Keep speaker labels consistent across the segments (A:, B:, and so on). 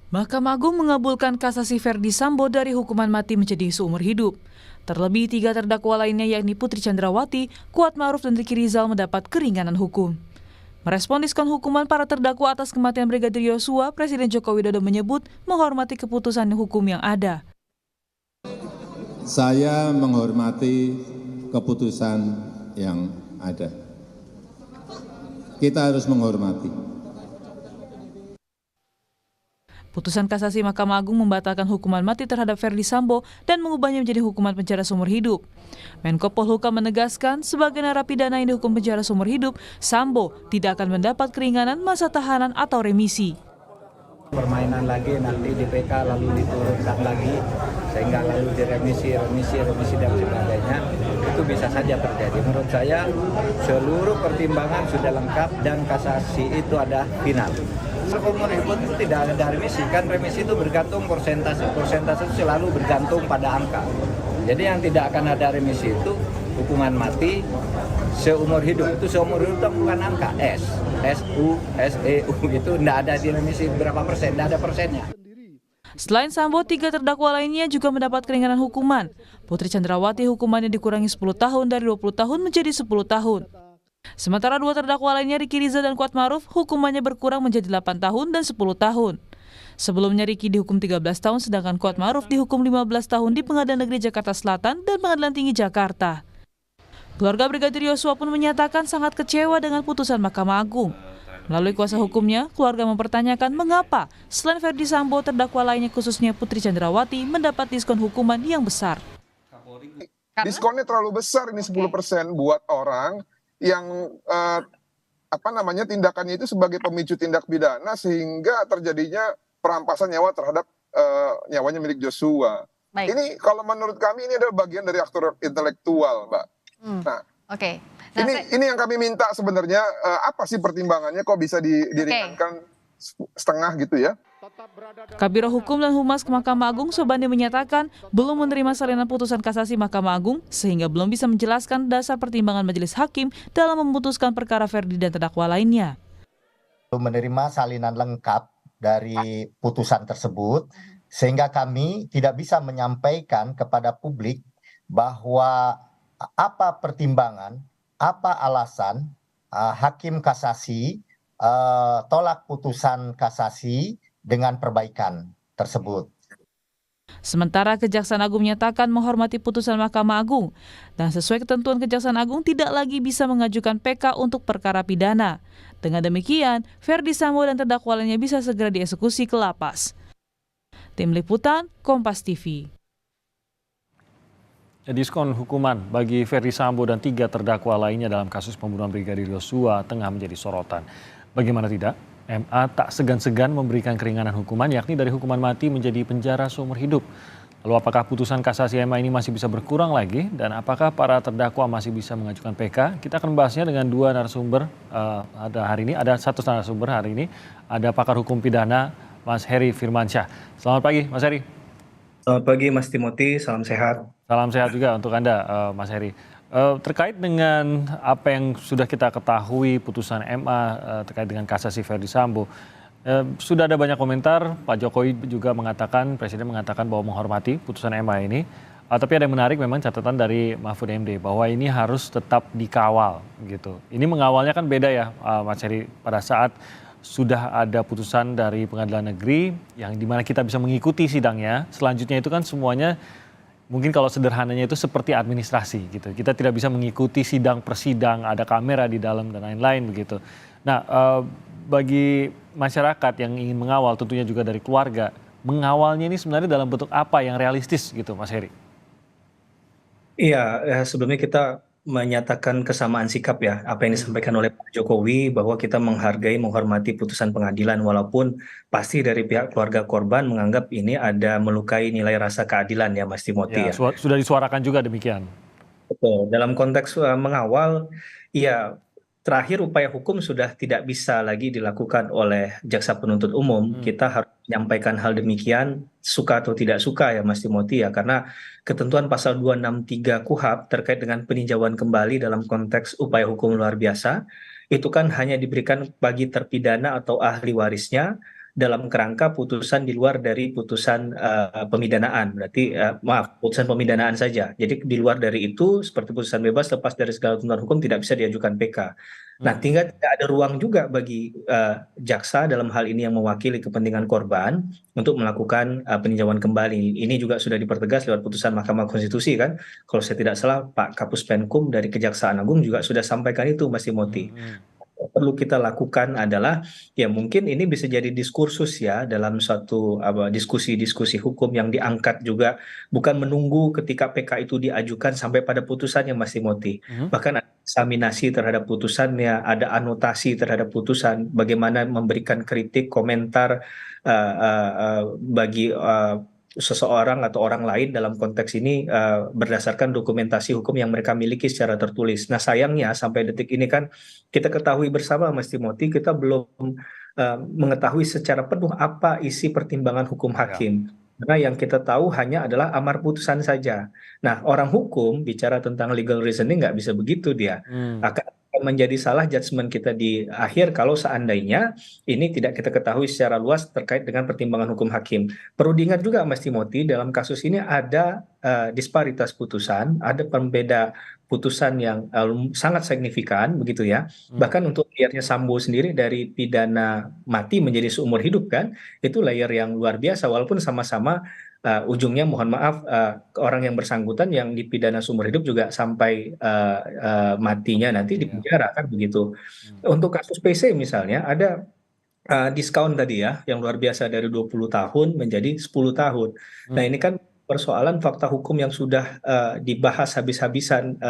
A: Mahkamah Agung mengabulkan kasasi Ferdy Sambo dari hukuman mati menjadi seumur hidup. Terlebih 3 terdakwa lainnya yakni Putri Chandrawati, Kuat Ma'ruf dan Ricky Rizal mendapat keringanan hukum. Merespon diskon hukuman para terdakwa atas kematian Brigadir Yosua, Presiden Joko Widodo menyebut menghormati keputusan hukum yang ada.
B: Saya menghormati keputusan yang ada. Kita harus menghormati.
A: Putusan kasasi Mahkamah Agung membatalkan hukuman mati terhadap Ferdy Sambo dan mengubahnya menjadi hukuman penjara seumur hidup. Menko Polhukam menegaskan, sebagai narapidana yang dihukum penjara seumur hidup, Sambo tidak akan mendapat keringanan masa tahanan atau remisi.
C: Permainan lagi nanti di PK lalu diturunkan lagi sehingga lalu diremisi dan sebagainya, itu bisa saja terjadi. Menurut saya seluruh pertimbangan sudah lengkap dan kasasi itu ada final. Seumur hidup itu tidak ada remisi, kan remisi itu bergantung persentase itu selalu bergantung pada angka. Jadi yang tidak akan ada remisi itu hukuman mati seumur hidup. Itu seumur hidup itu bukan angka SU, SEU itu tidak ada di remisi berapa persen, tidak ada persennya.
A: Selain Sambo, 3 terdakwa lainnya juga mendapat keringanan hukuman. Putri Chandrawati hukumannya dikurangi 10 tahun dari 20 tahun menjadi 10 tahun. Sementara 2 terdakwa lainnya Ricky Rizal dan Kuat Ma'ruf hukumannya berkurang menjadi 8 tahun dan 10 tahun. Sebelumnya Ricky dihukum 13 tahun sedangkan Kuat Ma'ruf dihukum 15 tahun di Pengadilan Negeri Jakarta Selatan dan Pengadilan Tinggi Jakarta. Keluarga Brigadir Yosua pun menyatakan sangat kecewa dengan putusan Mahkamah Agung. Melalui kuasa hukumnya, keluarga mempertanyakan mengapa selain Ferdy Sambo, terdakwa lainnya khususnya Putri Chandrawati mendapat diskon hukuman yang besar.
D: Diskonnya terlalu besar ini 10% buat orang yang tindakannya itu sebagai pemicu tindak pidana sehingga terjadinya perampasan nyawa terhadap nyawanya milik Joshua.
E: Baik.
D: Ini kalau menurut kami ini adalah bagian dari aktor intelektual, Mbak. Nah, ini yang kami minta sebenarnya, apa sih pertimbangannya kok bisa diringankan setengah gitu ya?
A: Kabiro Hukum dan Humas Mahkamah Agung Sobandi menyatakan belum menerima salinan putusan kasasi Mahkamah Agung sehingga belum bisa menjelaskan dasar pertimbangan majelis hakim dalam memutuskan perkara Ferdy dan terdakwa lainnya.
F: Belum menerima salinan lengkap dari putusan tersebut sehingga kami tidak bisa menyampaikan kepada publik bahwa apa pertimbangan, apa alasan hakim kasasi tolak putusan kasasi dengan perbaikan tersebut.
A: Sementara Kejaksaan Agung menyatakan menghormati putusan Mahkamah Agung dan sesuai ketentuan Kejaksaan Agung tidak lagi bisa mengajukan PK untuk perkara pidana. Dengan demikian, Ferdy Sambo dan terdakwa lainnya bisa segera dieksekusi ke lapas. Tim Liputan, Kompas TV.
G: Diskon hukuman bagi Ferdy Sambo dan 3 terdakwa lainnya dalam kasus pembunuhan Brigadir Yosua tengah menjadi sorotan. Bagaimana tidak? MA tak segan-segan memberikan keringanan hukuman yakni dari hukuman mati menjadi penjara seumur hidup. Lalu apakah putusan kasasi MA ini masih bisa berkurang lagi dan apakah para terdakwa masih bisa mengajukan PK? Kita akan membahasnya dengan 2 narasumber ada satu narasumber hari ini, ada pakar hukum pidana Mas Heri Firmansyah. Selamat pagi Mas Heri.
H: Selamat pagi Mas Timothy, salam sehat.
G: Salam sehat juga untuk Anda Mas Heri. Terkait dengan apa yang sudah kita ketahui putusan MA terkait dengan kasasi Ferdy Sambo, sudah ada banyak komentar. Pak Jokowi juga mengatakan, Presiden mengatakan bahwa menghormati putusan MA ini. Tapi ada yang menarik memang catatan dari Mahfud MD bahwa ini harus tetap dikawal gitu. Ini mengawalnya kan beda ya Mas Heri, pada saat sudah ada putusan dari Pengadilan Negeri yang dimana kita bisa mengikuti sidangnya. Selanjutnya itu kan semuanya mungkin kalau sederhananya itu seperti administrasi gitu. Kita tidak bisa mengikuti sidang per sidang, ada kamera di dalam dan lain-lain begitu. Nah, bagi masyarakat yang ingin mengawal, tentunya juga dari keluarga, mengawalnya ini sebenarnya dalam bentuk apa yang realistis gitu, Mas Heri?
H: Iya, sebelumnya kita menyatakan kesamaan sikap ya, apa yang disampaikan oleh Pak Jokowi bahwa kita menghargai, menghormati putusan pengadilan walaupun pasti dari pihak keluarga korban menganggap ini ada melukai nilai rasa keadilan ya Mas Timothy ya.
G: Sudah disuarakan juga demikian.
H: Betul, dalam konteks mengawal, ya terakhir upaya hukum sudah tidak bisa lagi dilakukan oleh jaksa penuntut umum. Kita harus menyampaikan hal demikian, suka atau tidak suka ya Mas Timothy ya, karena ketentuan pasal 263 KUHP terkait dengan peninjauan kembali dalam konteks upaya hukum luar biasa, itu kan hanya diberikan bagi terpidana atau ahli warisnya, dalam kerangka putusan di luar dari putusan pemidanaan. Berarti maaf, putusan pemidanaan saja. Jadi di luar dari itu seperti putusan bebas lepas dari segala tuntutan hukum tidak bisa diajukan PK. Nah, tinggal tidak ada ruang juga bagi jaksa dalam hal ini yang mewakili kepentingan korban untuk melakukan peninjauan kembali. Ini juga sudah dipertegas lewat putusan Mahkamah Konstitusi kan. Kalau saya tidak salah, Pak Kapus Penkum dari Kejaksaan Agung juga sudah sampaikan itu, Mas Timothy. Perlu kita lakukan adalah ya mungkin ini bisa jadi diskursus ya dalam suatu diskusi-diskusi hukum yang diangkat juga, bukan menunggu ketika PK itu diajukan sampai pada putusannya, Mas Timothy. Bahkan ada eksaminasi terhadap putusannya, ada anotasi terhadap putusan, bagaimana memberikan kritik, komentar bagi seseorang atau orang lain dalam konteks ini berdasarkan dokumentasi hukum yang mereka miliki secara tertulis. Nah, sayangnya sampai detik ini kan kita ketahui bersama, Mas Timothy, kita belum mengetahui secara penuh apa isi pertimbangan hukum hakim. Karena yang kita tahu hanya adalah amar putusan saja. Nah, orang hukum bicara tentang legal reasoning nggak bisa begitu dia. Akan menjadi salah judgement kita di akhir kalau seandainya ini tidak kita ketahui secara luas terkait dengan pertimbangan hukum hakim. Perlu diingat juga, Mas Timothy, dalam kasus ini ada disparitas putusan, ada pembeda putusan yang sangat signifikan begitu ya. Bahkan untuk layarnya Sambo sendiri dari pidana mati menjadi seumur hidup kan, itu layer yang luar biasa walaupun sama-sama ujungnya mohon maaf orang yang bersangkutan yang dipidana seumur hidup juga sampai matinya nanti di penjara kan begitu. Untuk kasus PC misalnya ada diskon tadi ya yang luar biasa dari 20 tahun menjadi 10 tahun. Nah, ini kan persoalan fakta hukum yang sudah dibahas habis-habisan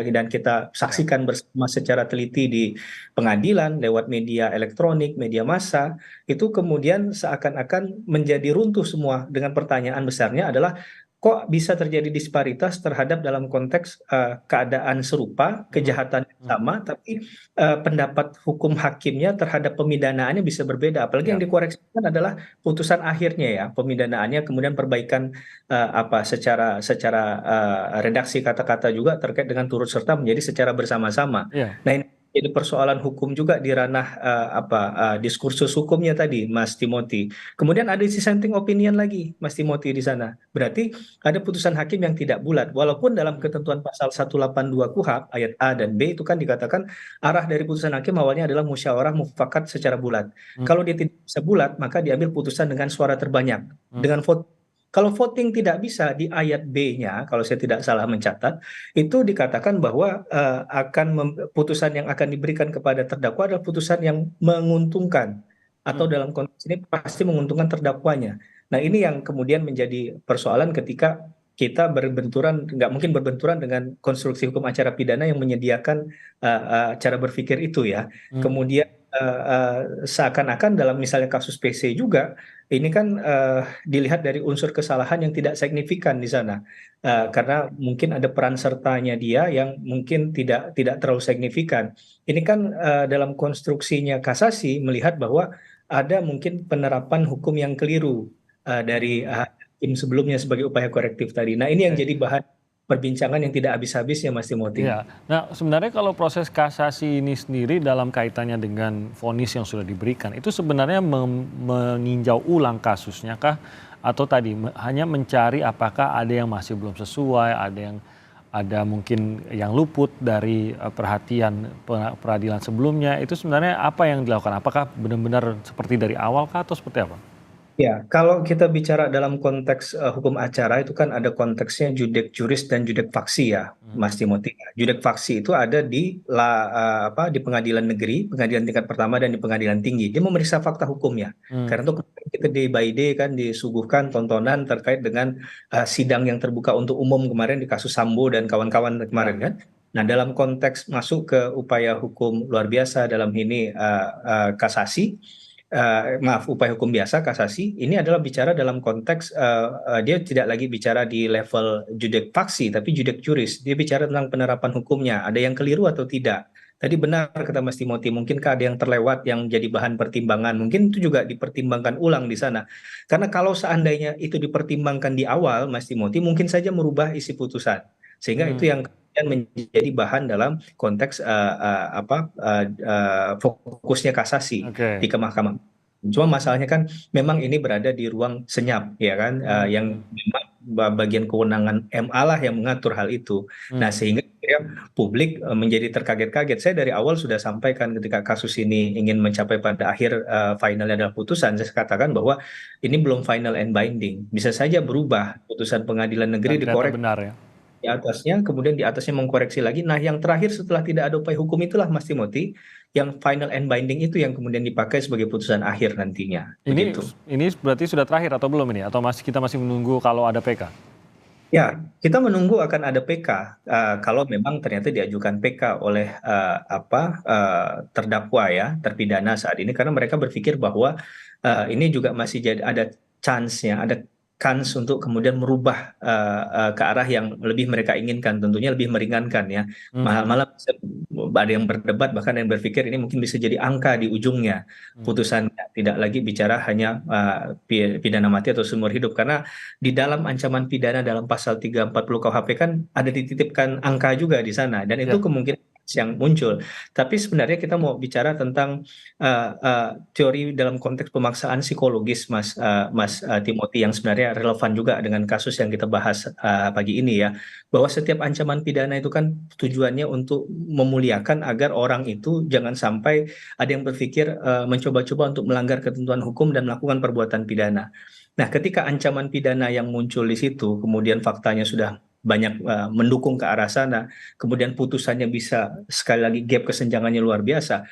H: dan kita saksikan bersama secara teliti di pengadilan lewat media elektronik, media massa, itu kemudian seakan-akan menjadi runtuh semua dengan pertanyaan besarnya adalah kok bisa terjadi disparitas terhadap dalam konteks keadaan serupa, kejahatan yang sama, tapi pendapat hukum hakimnya terhadap pemidanaannya bisa berbeda. Apalagi yang dikoreksikan adalah putusan akhirnya ya, pemidanaannya kemudian perbaikan secara redaksi kata-kata juga terkait dengan turut serta menjadi secara bersama-sama. Nah, ini jadi persoalan hukum juga di ranah diskursus hukumnya tadi, Mas Timothy. Kemudian ada dissenting opinion lagi, Mas Timothy, di sana. Berarti ada putusan hakim yang tidak bulat. Walaupun dalam ketentuan pasal 182 KUHP ayat A dan B itu kan dikatakan arah dari putusan hakim awalnya adalah musyawarah mufakat secara bulat. Kalau dia tidak bisa bulat, maka diambil putusan dengan suara terbanyak, dengan vote. Kalau voting tidak bisa di ayat B-nya, kalau saya tidak salah mencatat, itu dikatakan bahwa putusan yang akan diberikan kepada terdakwa adalah putusan yang menguntungkan, atau dalam konteks ini pasti menguntungkan terdakwanya. Nah, ini yang kemudian menjadi persoalan ketika kita berbenturan, nggak mungkin berbenturan dengan konstruksi hukum acara pidana yang menyediakan cara berpikir itu ya. Kemudian seakan-akan dalam misalnya kasus PC juga, ini kan dilihat dari unsur kesalahan yang tidak signifikan di sana. Karena mungkin ada peran sertanya dia yang mungkin tidak terlalu signifikan. Ini kan dalam konstruksinya kasasi melihat bahwa ada mungkin penerapan hukum yang keliru dari hakim sebelumnya sebagai upaya korektif tadi. Nah, ini yang jadi bahan perbincangan yang tidak habis-habisnya, Mas Timothy.
G: Iya. Nah, sebenarnya kalau proses kasasi ini sendiri dalam kaitannya dengan vonis yang sudah diberikan, itu sebenarnya meninjau ulang kasusnya kah? Atau tadi hanya mencari apakah ada yang masih belum sesuai, ada mungkin yang luput dari perhatian peradilan sebelumnya, itu sebenarnya apa yang dilakukan? Apakah benar-benar seperti dari awal kah atau seperti apa?
H: Ya, kalau kita bicara dalam konteks hukum acara itu kan ada konteksnya judek juris dan judek faksi ya, Mas Timothy. Judek faksi itu ada di pengadilan negeri, pengadilan tingkat pertama dan di pengadilan tinggi. Dia memeriksa fakta hukumnya. Karena itu kita day by day kan disuguhkan tontonan terkait dengan sidang yang terbuka untuk umum kemarin di kasus Sambo dan kawan-kawan kemarin kan. Nah, dalam konteks masuk ke upaya hukum luar biasa dalam ini kasasi. Upaya hukum biasa kasasi ini adalah bicara dalam konteks dia tidak lagi bicara di level judek faksi tapi judek juris. Dia bicara tentang penerapan hukumnya, ada yang keliru atau tidak. Tadi benar kata Mas Timothy, mungkinkah ada yang terlewat yang jadi bahan pertimbangan, mungkin itu juga dipertimbangkan ulang di sana. Karena kalau seandainya itu dipertimbangkan di awal, Mas Timothy, mungkin saja merubah isi putusan, sehingga itu yang menjadi bahan dalam konteks fokusnya kasasi di ke mahkamah. Cuma masalahnya kan memang ini berada di ruang senyap, ya kan, yang memang bagian kewenangan MA lah yang mengatur hal itu. Nah, sehingga publik menjadi terkaget-kaget. Saya dari awal sudah sampaikan ketika kasus ini ingin mencapai pada akhir finalnya adalah putusan, saya katakan bahwa ini belum final and binding. Bisa saja berubah putusan pengadilan negeri
G: Dan ternyata
H: dikorek
G: benar ya.
H: di atasnya, kemudian di atasnya mengkoreksi lagi. Nah, yang terakhir setelah tidak ada upaya hukum itulah Mas Timothy, yang final and binding itu yang kemudian dipakai sebagai putusan akhir nantinya.
G: Ini
H: Begitu.
G: ini berarti sudah terakhir atau belum ini? Atau kita masih menunggu kalau ada PK?
H: Ya, kita menunggu akan ada PK kalau memang ternyata diajukan PK oleh terdakwa ya, terpidana saat ini, karena mereka berpikir bahwa ini juga masih jadi ada chance-nya, ada kans untuk kemudian merubah ke arah yang lebih mereka inginkan, tentunya lebih meringankan ya. Malah ada yang berdebat, bahkan yang berpikir ini mungkin bisa jadi angka di ujungnya putusannya, tidak lagi bicara hanya pidana mati atau seumur hidup, karena di dalam ancaman pidana dalam pasal 340 KUHP kan ada dititipkan angka juga di sana, dan itu kemungkinan yang muncul. Tapi sebenarnya kita mau bicara tentang teori dalam konteks pemaksaan psikologis, Mas Timothy, yang sebenarnya relevan juga dengan kasus yang kita bahas pagi ini ya, bahwa setiap ancaman pidana itu kan tujuannya untuk memuliakan agar orang itu jangan sampai ada yang berpikir mencoba-coba untuk melanggar ketentuan hukum dan melakukan perbuatan pidana. Nah, ketika ancaman pidana yang muncul di situ, kemudian faktanya sudah banyak mendukung ke arah sana, kemudian putusannya bisa sekali lagi gap kesenjangannya luar biasa.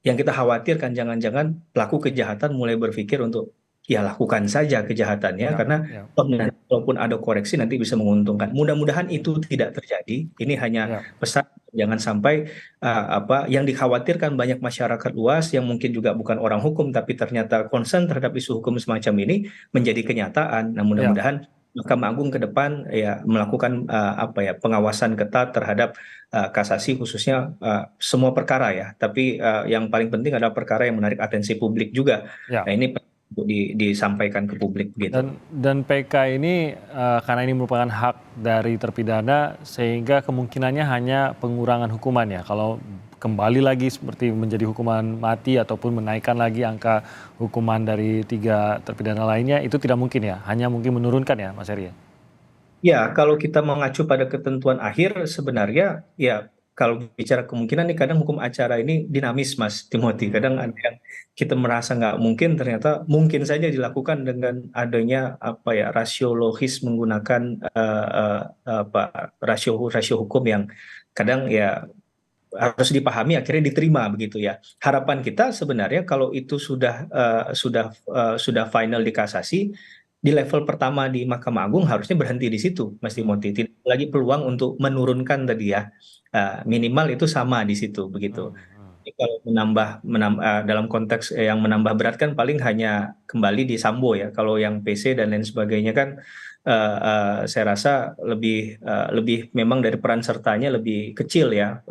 H: Yang kita khawatirkan jangan-jangan pelaku kejahatan mulai berpikir untuk ya lakukan saja kejahatannya, karena walaupun ada koreksi nanti bisa menguntungkan. Mudah-mudahan itu tidak terjadi. Ini hanya pesan jangan sampai yang dikhawatirkan banyak masyarakat luas yang mungkin juga bukan orang hukum tapi ternyata concern terhadap isu hukum semacam ini menjadi kenyataan. Nah, mudah-mudahan Mahkamah Agung ke depan ya melakukan pengawasan ketat terhadap kasasi, khususnya semua perkara ya. Tapi yang paling penting adalah perkara yang menarik atensi publik juga. Nah, ini untuk disampaikan ke publik gitu.
G: Dan PK ini karena ini merupakan hak dari terpidana, sehingga kemungkinannya hanya pengurangan hukuman ya. Kalau kembali lagi seperti menjadi hukuman mati ataupun menaikkan lagi angka hukuman dari 3 terpidana lainnya, itu tidak mungkin ya, hanya mungkin menurunkan ya Mas Heri?
H: Ya, kalau kita mengacu pada ketentuan akhir sebenarnya ya, kalau bicara kemungkinan nih, kadang hukum acara ini dinamis Mas Timothy. Kadang ada yang kita merasa nggak mungkin, ternyata mungkin saja dilakukan dengan adanya rasio logis menggunakan rasio hukum yang kadang ya harus dipahami akhirnya diterima begitu ya. Harapan kita sebenarnya kalau itu sudah final di kasasi, di level pertama di Mahkamah Agung harusnya berhenti di situ Mas Timothy. Tidak lagi peluang untuk menurunkan tadi ya. Minimal itu sama di situ begitu. Jadi kalau menambah dalam konteks yang menambah berat kan paling hanya kembali di Sambo ya. Kalau yang PC dan lain sebagainya kan saya rasa lebih memang dari peran sertanya lebih kecil ya.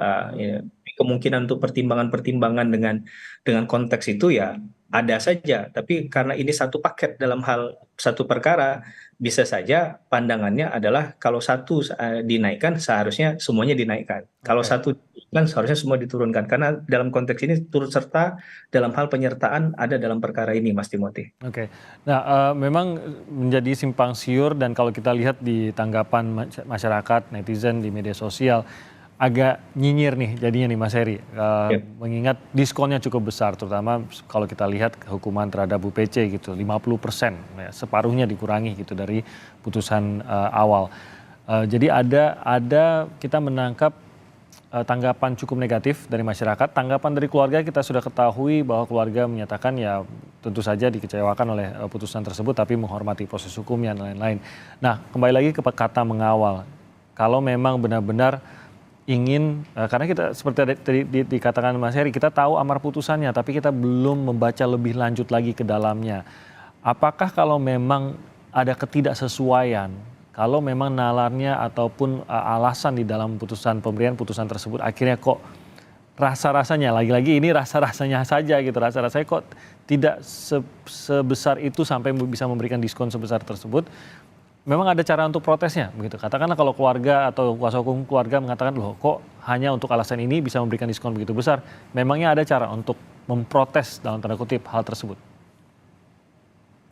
H: Kemungkinan untuk pertimbangan-pertimbangan dengan konteks itu ya ada saja. Tapi karena ini satu paket dalam hal satu perkara, bisa saja pandangannya adalah kalau satu dinaikkan seharusnya semuanya dinaikkan. Kalau satu diturunkan seharusnya semua diturunkan. Karena dalam konteks ini turut serta dalam hal penyertaan ada dalam perkara ini Mas Timothy.
G: Oke. Nah, memang menjadi simpang siur, dan kalau kita lihat di tanggapan masyarakat, netizen di media sosial, agak nyinyir nih jadinya nih Mas Heri, mengingat diskonnya cukup besar, terutama kalau kita lihat hukuman terhadap Bu PC gitu, 50%, ya, separuhnya dikurangi gitu dari putusan awal. Jadi ada kita menangkap tanggapan cukup negatif dari masyarakat. Tanggapan dari keluarga kita sudah ketahui bahwa keluarga menyatakan ya tentu saja dikecewakan oleh putusan tersebut, tapi menghormati proses hukumnya dan lain-lain. Nah, kembali lagi ke kata mengawal. Kalau memang benar-benar ingin, karena kita seperti tadi dikatakan Mas Heri, kita tahu amar putusannya, tapi kita belum membaca lebih lanjut lagi ke dalamnya. Apakah kalau memang ada ketidaksesuaian, kalau memang nalarnya ataupun alasan di dalam pemberian putusan tersebut akhirnya kok rasa-rasanya, lagi-lagi ini rasa-rasanya saja gitu, rasa-rasanya kok tidak sebesar itu sampai bisa memberikan diskon sebesar tersebut, memang ada cara untuk protesnya begitu. Katakanlah kalau keluarga atau kuasa hukum keluarga mengatakan, loh kok hanya untuk alasan ini bisa memberikan diskon begitu besar, memangnya ada cara untuk memprotes dalam tanda kutip hal tersebut?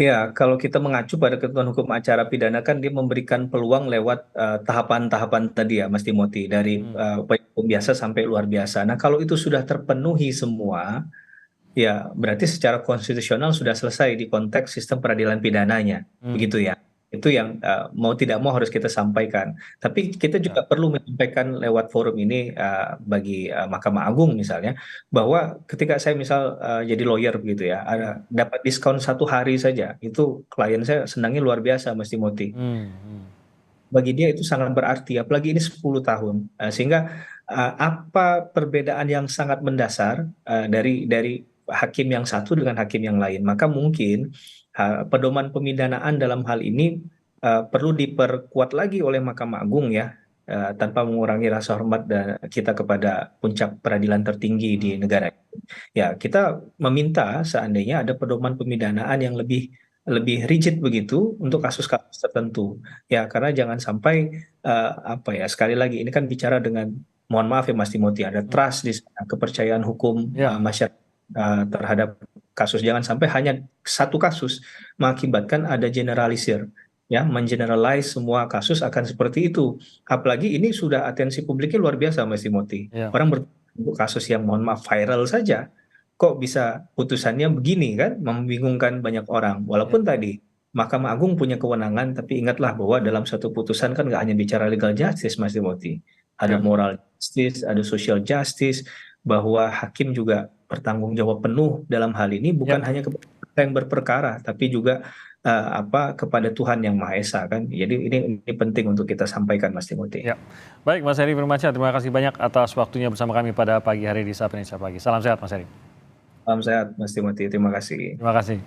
H: Ya, kalau kita mengacu pada ketentuan hukum acara pidana kan dia memberikan peluang lewat tahapan-tahapan tadi ya, Mas Timothy, dari upaya hukum biasa sampai luar biasa. Nah, kalau itu sudah terpenuhi semua, ya berarti secara konstitusional sudah selesai di konteks sistem peradilan pidananya, begitu ya. Itu yang mau tidak mau harus kita sampaikan. Tapi kita juga perlu menyampaikan lewat forum ini bagi Mahkamah Agung misalnya, bahwa ketika saya misal jadi lawyer begitu ya, dapat diskon 1 hari saja, itu klien saya senangnya luar biasa, Mas Timothy. Bagi dia itu sangat berarti, apalagi ini 10 tahun. Sehingga apa perbedaan yang sangat mendasar dari hakim yang satu dengan hakim yang lain. Maka mungkin pedoman pemidanaan dalam hal ini perlu diperkuat lagi oleh Mahkamah Agung ya, tanpa mengurangi rasa hormat kita kepada puncak peradilan tertinggi di negara. Ya, kita meminta seandainya ada pedoman pemidanaan yang lebih rigid begitu untuk kasus-kasus tertentu. Ya, karena jangan sampai apa ya, sekali lagi ini kan bicara dengan, mohon maaf ya Mas Timothy, ada trust di sana, kepercayaan hukum masyarakat terhadap kasus. Jangan sampai hanya satu kasus mengakibatkan ada generalisir, ya, mengeneralize semua kasus akan seperti itu. Apalagi ini sudah atensi publiknya luar biasa, Mas Timothy. Orang untuk kasus yang mohon maaf viral saja, kok bisa putusannya begini kan, membingungkan banyak orang. Walaupun tadi Mahkamah Agung punya kewenangan, tapi ingatlah bahwa dalam satu putusan kan nggak hanya bicara legal justice, Mas Timothy. Ada moral justice, ada social justice, bahwa hakim juga bertanggung jawab penuh dalam hal ini, bukan hanya kepada yang berperkara, tapi juga kepada Tuhan Yang Maha Esa kan. Jadi ini penting untuk kita sampaikan, Mas Timothy.
G: Ya. Baik, Mas Heri Firmansyah, terima kasih banyak atas waktunya bersama kami pada pagi hari di Sapa Indonesia Pagi. Salam sehat, Mas Heri.
H: Salam sehat, Mas Timothy. Terima kasih.
G: Terima kasih.